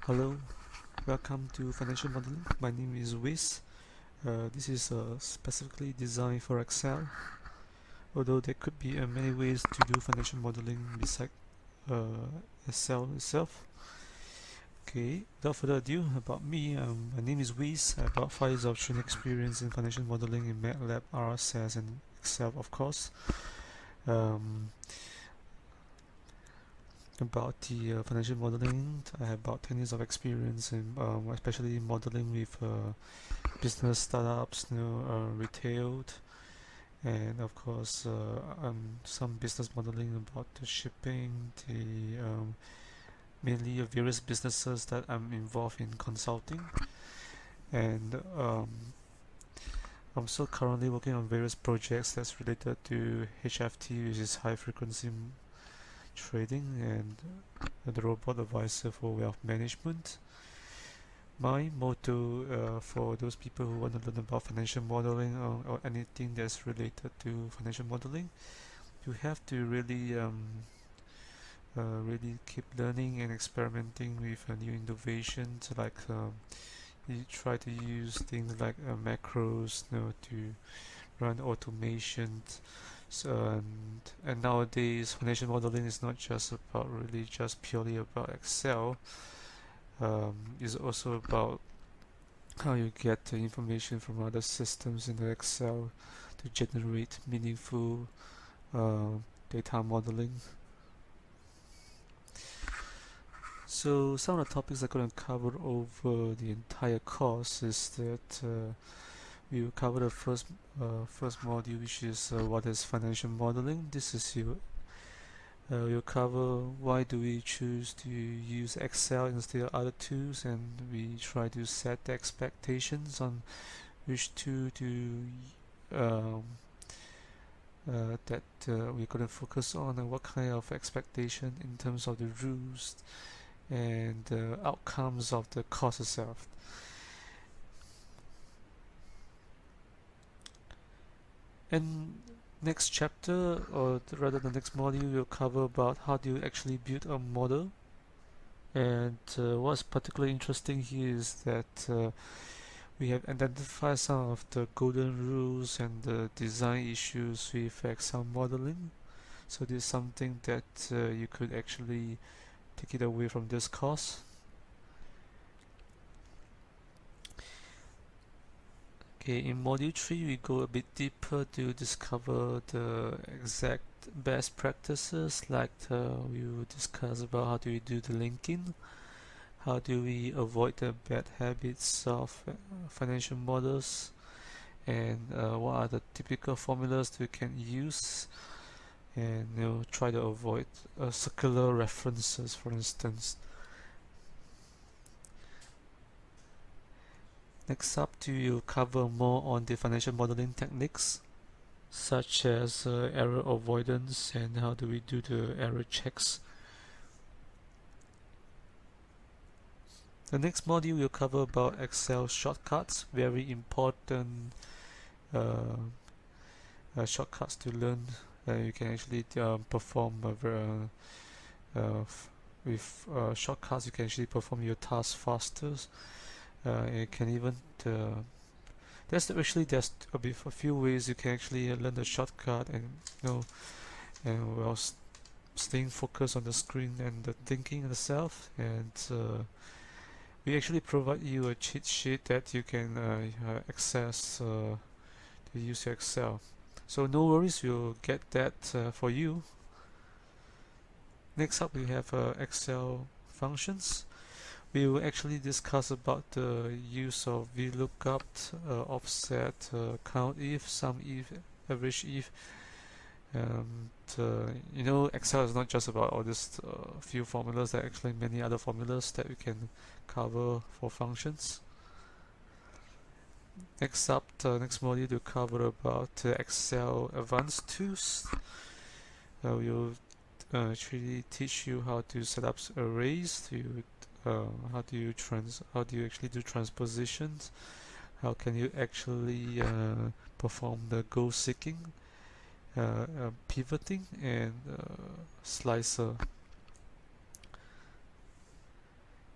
Hello, welcome to Financial Modeling. My name is Wiz. This is specifically designed for Excel, although there could be many ways to do financial modeling besides Excel itself. Okay, without further ado, about me, my name is Wiz. I have about 5 years of training experience in financial modeling in MATLAB, RSS, and Excel, of course. About the financial modeling, I have about 10 years of experience in especially modeling with business startups, retail, and of course some business modeling about the shipping, the mainly various businesses that I'm involved in consulting, and I'm still currently working on various projects that's related to HFT, which is high frequency trading, and the robot advisor for wealth management. My motto for those people who want to learn about financial modeling or anything that's related to financial modeling, you have to really keep learning and experimenting with new innovations. Like you try to use things like macros, to run automation. So, and nowadays, financial modeling is not just about really just purely about Excel. It's also about how you get the information from other systems in the Excel to generate meaningful data modeling. So some of the topics I'm going to cover over the entire course is that we will cover the first module, which is what is financial modeling. This is we'll cover why do we choose to use Excel instead of other tools, and we try to set the expectations on which tool to that we're going to focus on, and what kind of expectation in terms of the rules and the outcomes of the course itself. And next chapter, or rather the next module, will cover about how do you actually build a model. And what's particularly interesting here is that we have identified some of the golden rules and the design issues with Excel modeling. So this is something that you could actually take it away from this course. Okay, in module 3 we go a bit deeper to discover the exact best practices, like we will discuss about how do we do the linking, how do we avoid the bad habits of financial models, and what are the typical formulas we can use, and try to avoid circular references, for instance. Next up, we'll cover more on the financial modeling techniques, such as error avoidance and how do we do the error checks. The next module will cover about Excel shortcuts, very important shortcuts to learn. You can actually perform with shortcuts. You can actually perform your tasks faster. You can even there's a few ways you can actually learn the shortcut, and while staying focused on the screen and the thinking itself. And we actually provide you a cheat sheet that you can access to use your Excel. So no worries, we'll get that for you. Next up, we have Excel functions. We will actually discuss about the use of VLOOKUP, offset, count if, sum if, average if. Excel is not just about all these few formulas. There are actually many other formulas that we can cover for functions. Next up, the next module to cover about Excel advanced tools. We will actually teach you how to set up arrays, how do you actually do transpositions, how can you actually perform the goal seeking, pivoting, and slicer.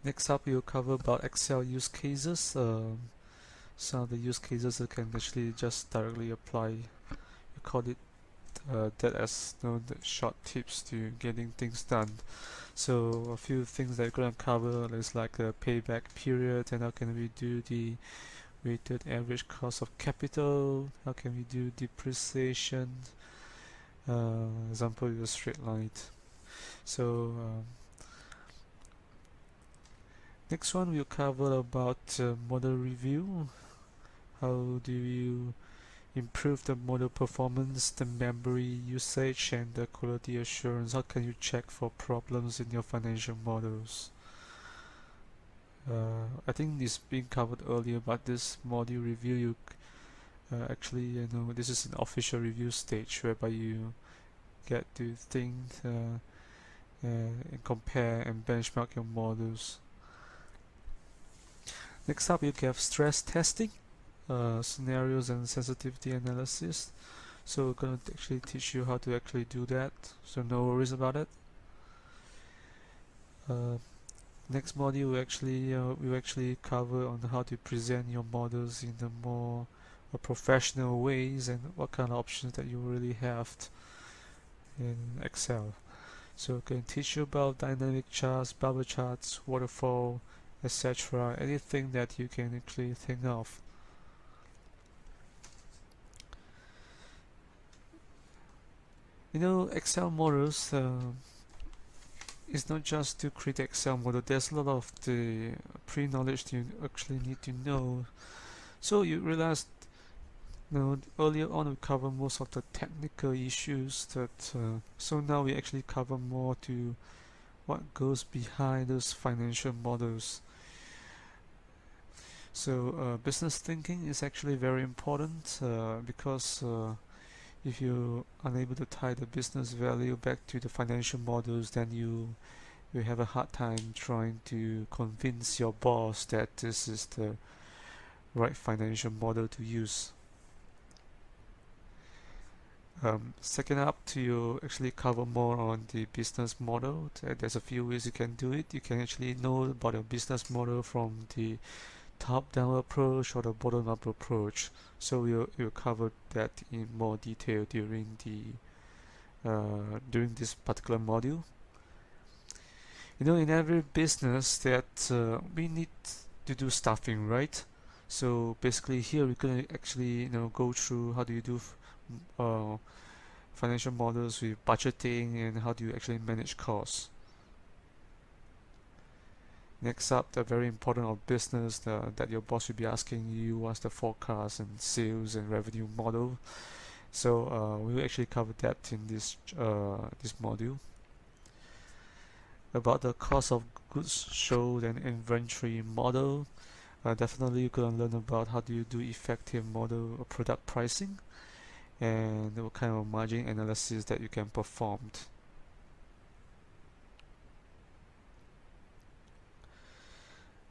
Next up, we'll cover about Excel use cases. Some of the use cases that can actually just directly apply. We call it that as the short tips to getting things done. So a few things that we're gonna cover is like a payback period, and how can we do the weighted average cost of capital? How can we do depreciation? Example is a straight line. So next one we'll cover about model review. How do you improve the model performance, the memory usage, and the quality assurance? How can you check for problems in your financial models? I think this being covered earlier, but this module review, you actually, this is an official review stage whereby you get to think and compare and benchmark your models. Next up, you have stress testing, scenarios and sensitivity analysis. So we're going to actually teach you how to actually do that, so no worries about it. Next module we actually cover on how to present your models in a more professional ways and what kind of options that you really have in Excel. So we can teach you about dynamic charts, bubble charts, waterfall, etc. Anything that you can actually think of. Excel models it's not just to create Excel model. There's a lot of the pre-knowledge you actually need to know. So you realize, earlier on we cover most of the technical issues so now we actually cover more to what goes behind those financial models. So business thinking is actually very important because if you're unable to tie the business value back to the financial models, then you have a hard time trying to convince your boss that this is the right financial model to use. Second up, to actually cover more on the business model. There's a few ways you can do it. You can actually know about your business model from the top-down approach or the bottom-up approach. So we'll cover that in more detail during this particular module. In every business that we need to do staffing, right? So basically here we're gonna actually go through how do you do financial models with budgeting and how do you actually manage costs. Next up, the very important of business that your boss will be asking you what's the forecast and sales and revenue model. So we will actually cover that in this module. About the cost of goods sold and inventory model, definitely you're gonna learn about how do you do effective model of product pricing and what kind of margin analysis that you can perform.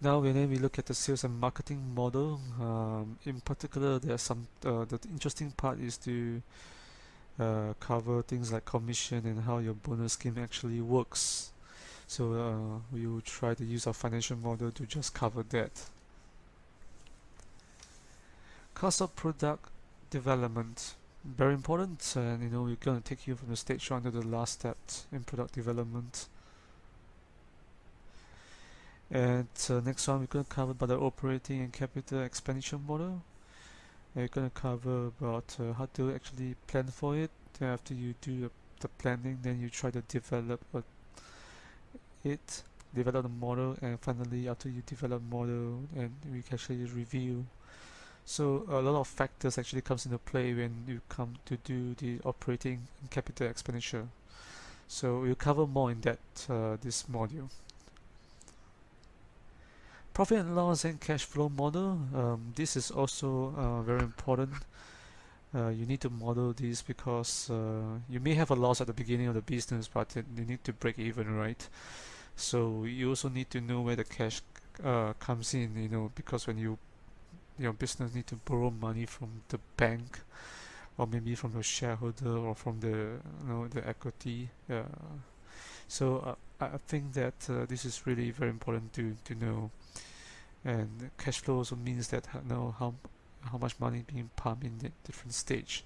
Now when we look at the sales and marketing model, in particular there's some the interesting part is to cover things like commission and how your bonus scheme actually works. So we will try to use our financial model to just cover that. Cost of product development, very important, and we're going to take you from the stage 1 to the last step in product development. And next one we're going to cover about the operating and capital expenditure model. And we're going to cover about how to actually plan for it. After you do the planning, then you try to develop the model, and finally after you develop model, and we can actually review. So a lot of factors actually comes into play when you come to do the operating and capital expenditure. So we'll cover more in that this module. Profit and loss and cash flow model. This is also very important. You need to model this because you may have a loss at the beginning of the business, but you need to break even, right? So you also need to know where the cash comes in, because when your business need to borrow money from the bank, or maybe from the shareholder, or from the the equity. So I think that this is really very important to know. And cash flow also means that know how much money being pumped in the different stage.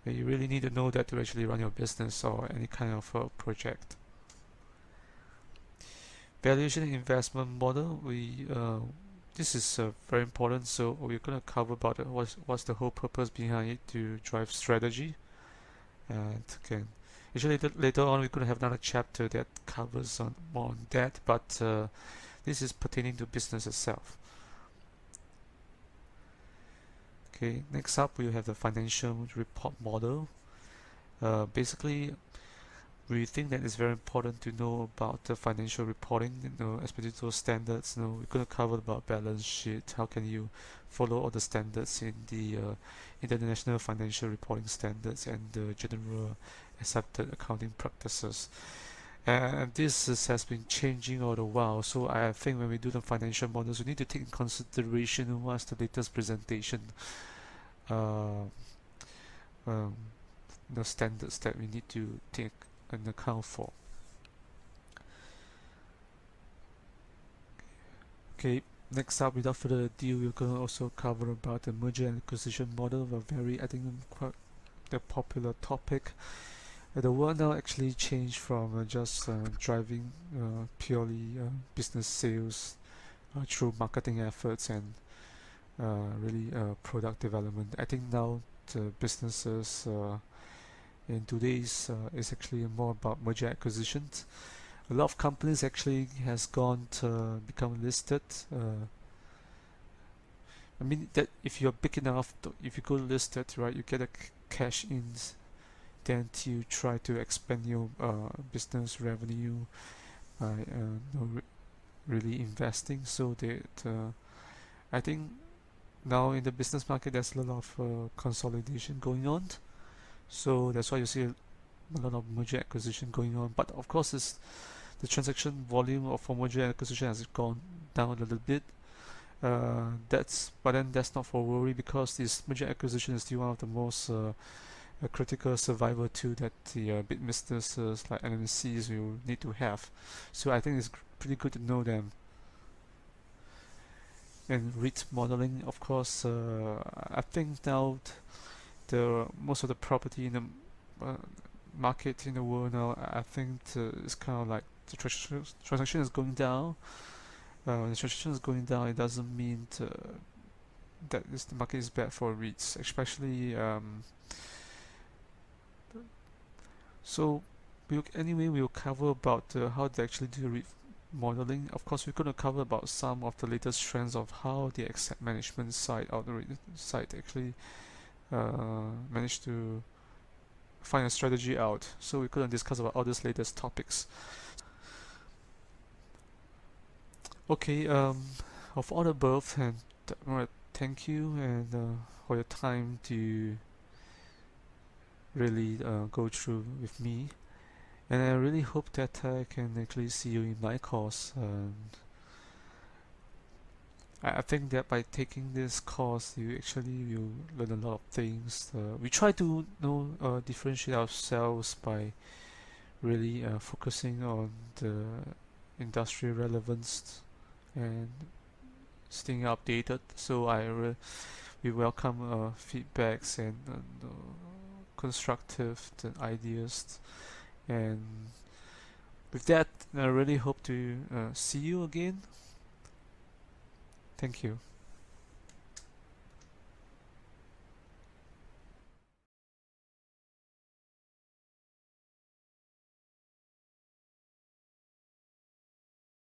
You really need to know that to actually run your business or any kind of project. Valuation and investment model. This is very important. So we're gonna cover about what's the whole purpose behind it to drive strategy. And again, actually later on we're gonna have another chapter that covers on more on that. But this is pertaining to business itself. Okay, next up we have the financial report model. Basically, we think that it's very important to know about the financial reporting, especially those standards. We're going to cover about balance sheet. How can you follow all the standards in the international financial reporting standards and the general accepted accounting practices. And has been changing all the while. So I think when we do the financial models, we need to take in consideration what's the latest presentation, uh, um, the standards that we need to take an account for. Okay, next up, without further ado, we're going to also cover about the merger and acquisition model, a very, I think, quite a popular topic. The world now actually changed from just driving purely business sales through marketing efforts and really product development. I think now the businesses in today's is actually more about merger acquisitions. A lot of companies actually has gone to become listed. I mean that if you're big enough, if you go listed, right, you get a cash in. Then you try to expand your business revenue by really investing. So that I think now in the business market there's a lot of consolidation going on. So that's why you see a lot of merger acquisition going on. But of course, the transaction volume of merger acquisition has gone down a little bit. But then that's not for worry, because this merger acquisition is still one of the most a critical survival tool that the big businesses like MNCs will need to have. So I think it's pretty good to know them. And REIT modeling, of course, I think now the most of the property in the market in the world now, I think it's kind of like the transaction is going down. When the transaction is going down, it doesn't mean that the market is bad for REITs, especially. So we'll cover about how they actually do modeling. Of course, we're going to cover about some of the latest trends of how the asset management side actually managed to find a strategy out. So we're going to discuss about all these latest topics. Okay, of all the above, and thank you and for your time to really go through with me, and I really hope that I can actually see you in my course. I think that by taking this course, you actually will learn a lot of things. We try to differentiate ourselves by really focusing on the industry relevance and staying updated. So we welcome feedbacks and constructive ideas. And with that, I really hope to see you again. Thank you.